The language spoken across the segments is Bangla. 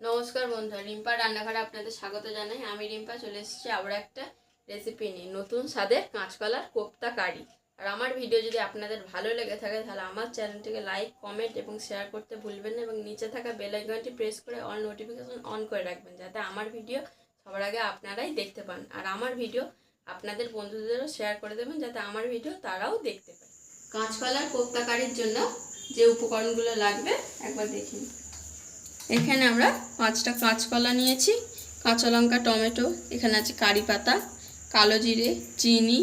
নমস্কার বন্ধুরা, রিম্পা রান্নাঘরে আপনাদের স্বাগত জানাই। আমি রিম্পা চলে এসেছি আবার একটা রেসিপি নিয়ে, নতুন স্বাদের কাঁচকলার কোপ্তা কারি। আর আমার ভিডিও যদি আপনাদের ভালো লেগে থাকে তাহলে আমার চ্যানেলটিকে লাইক, কমেন্ট এবং শেয়ার করতে ভুলবেন না, এবং নিচে থাকা বেল আইকনটি প্রেস করে অল নোটিফিকেশন অন করে রাখবেন, যাতে আমার ভিডিও সবার আগে আপনারাই দেখতে পান। আর আমার ভিডিও আপনাদের বন্ধুদেরও শেয়ার করে দেবেন, যাতে আমার ভিডিও তারাও দেখতে পায়। কাঁচকলার কোপ্তা কারির জন্য যে উপকরণগুলো লাগবে একবার দেখুন। এখানে আমরা 5টা কাঁচকলা নিয়েছি, কাঁচা লঙ্কা, টমেটো, এখানে আছে কারি পাতা, কালো জিরে, চিনি,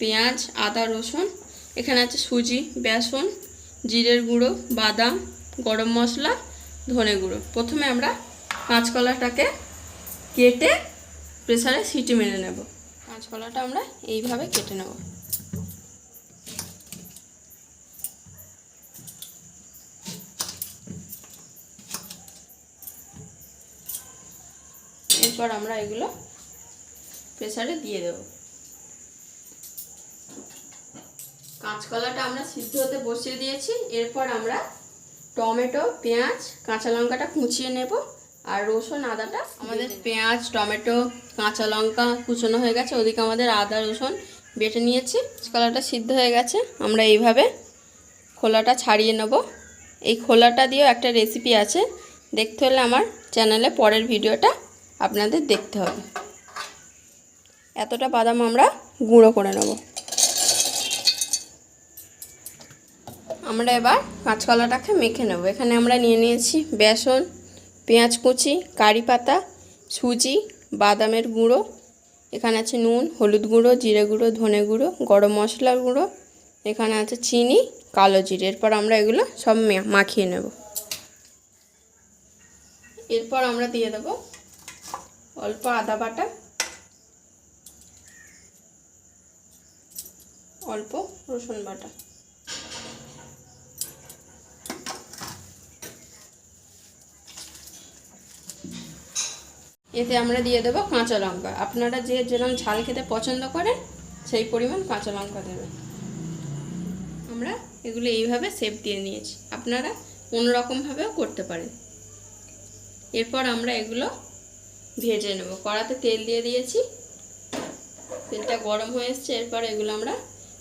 পেঁয়াজ, আদা, রসুন, এখানে আছে সুজি, বেসন, জিরের গুঁড়ো, বাদাম, গরম মশলা, ধনে গুঁড়ো। প্রথমে আমরা কাঁচকলাটাকে কেটে প্রেসারে সিটি মেরে নেব। কাঁচকলাটা আমরা এইভাবে কেটে নেব। এরপর আমরা এগুলো প্রেসারে দিয়ে দেব। কাঁচকলাটা আমরা সিদ্ধ হতে বসিয়ে দিয়েছি। এরপর আমরা টমেটো, পেঁয়াজ, কাঁচা লঙ্কাটা কুচিয়ে নেব, আর রসুন, আদাটা আমাদের পেঁয়াজ, টমেটো, কাঁচা লঙ্কা কুচনো হয়ে গেছে, ওদিকে আমাদের আদা রসুন বেটে নিয়েছি। কাঁচকলাটা সিদ্ধ হয়ে গেছে, আমরা এইভাবে খোলাটা ছাড়িয়ে নেব। এই খোলাটা দিয়েও একটা রেসিপি আছে, দেখতে হলে আমার চ্যানেলে পরের ভিডিওটা আপনাদের দেখতে হবে। এতটা বাদাম আমরা গুঁড়ো করে নেব। আমরা এবার কাঁচকলাটাকে মেখে নেব। এখানে আমরা নিয়ে নিয়েছি বেসন, পেঁয়াজ কুচি, কারি পাতা, সুজি, বাদামের গুঁড়ো, এখানে আছে নুন, হলুদ গুঁড়ো, জিরে গুঁড়ো, ধনে গুঁড়ো, গরম মশলার গুঁড়ো, এখানে আছে চিনি, কালো জিরে। এরপর আমরা এগুলো সব মাখিয়ে নেব। এরপর আমরা দিয়ে দেব অল্প আদা বাটা, অল্প রসুন বাটা, এতে আমরা দিয়ে দেবো কাঁচা লঙ্কা। আপনারা যে যেরকম ঝাল খেতে পছন্দ করেন সেই পরিমাণ কাঁচা লঙ্কা দেবেন। আমরা এগুলো এইভাবে শেপ দিয়ে নিয়েছি, আপনারা অন্যরকমভাবেও করতে পারেন। এরপর আমরা এগুলো ভেজে নেব। কড়াতে তেল দিয়ে দিয়েছি, তেলটা গরম হয়ে এসছে। এরপর এগুলো আমরা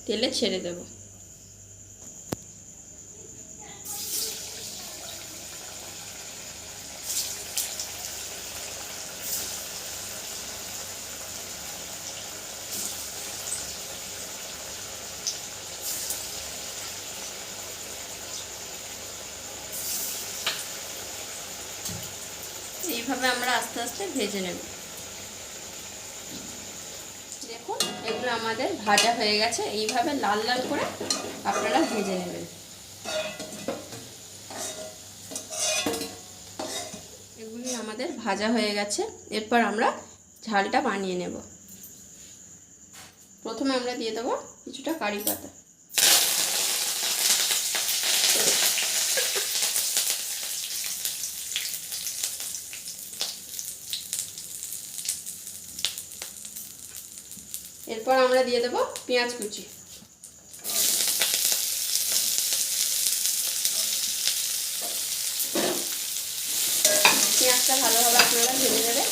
তেলে ছেড়ে দেব। এইভাবে আমরা আস্তে আস্তে ভেজে নেব। দেখুন, এগুলো আমাদের ভাজা হয়ে গেছে। এইভাবে লাল লাল করে আপনারা ভেজে নেবেন। এগুলি আমাদের ভাজা হয়ে গেছে। এরপর আমরা ঝালটা বানিয়ে নেব। প্রথমে আমরা দিয়ে দেবো কিছুটা কারি পাতা, এরপর আমরা দিয়ে দেবো পেঁয়াজ কুচি, পেঁয়াজটা ভালোভাবে আপনারা ভেজে নেবেন।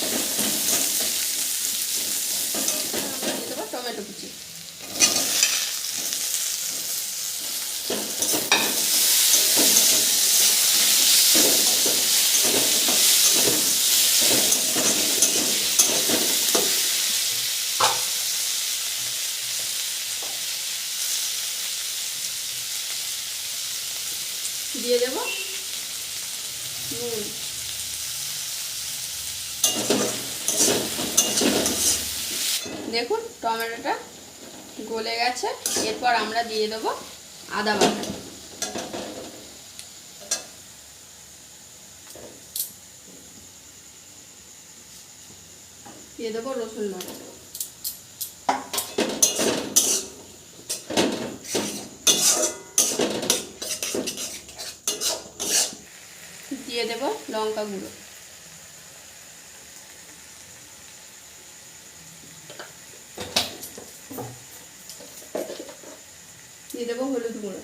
আমরা দিয়ে দেবো টমেটো কুচি, দিয়ে দেব নুন, দেখুন টমেটোটা গলে গেছে। এরপর আমরা দিয়ে দেব আদা বাটা, দিয়ে দেবো রসুন বাটা, দিয়ে দেব লঙ্কা গুঁড়ো, দিয়ে দেবো হলুদ গুঁড়ো,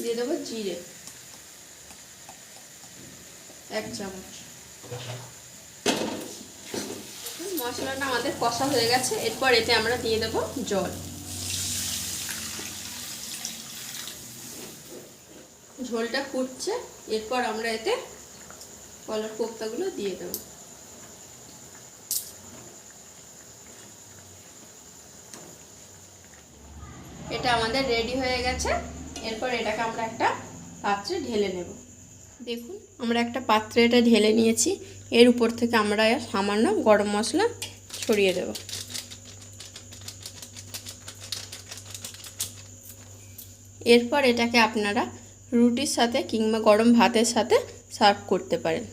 দিয়ে দেবো জিরে, 1 চামচ। মশলাটা আমাদের কষা হয়ে গেছে, এরপর এতে আমরা দিয়ে দেব জল। ঝোলটা ফুটছে, এরপর আমরা এতে কলার কোপ্তাগুলো দিয়ে দেব। এটা আমাদের রেডি হয়ে গেছে, এরপর এটাকে আমরা একটা পাত্রে ঢেলে নেব। দেখুন আমরা একটা পাত্রে এটা ঢেলে নিয়েছি, এর উপর থেকে আমরা সামান্য গরম মশলা ছড়িয়ে দেব। এরপর এটাকে আপনারা রুটির সাথে কিংবা গরম ভাতের সাথে সার্ভ করতে পারেন।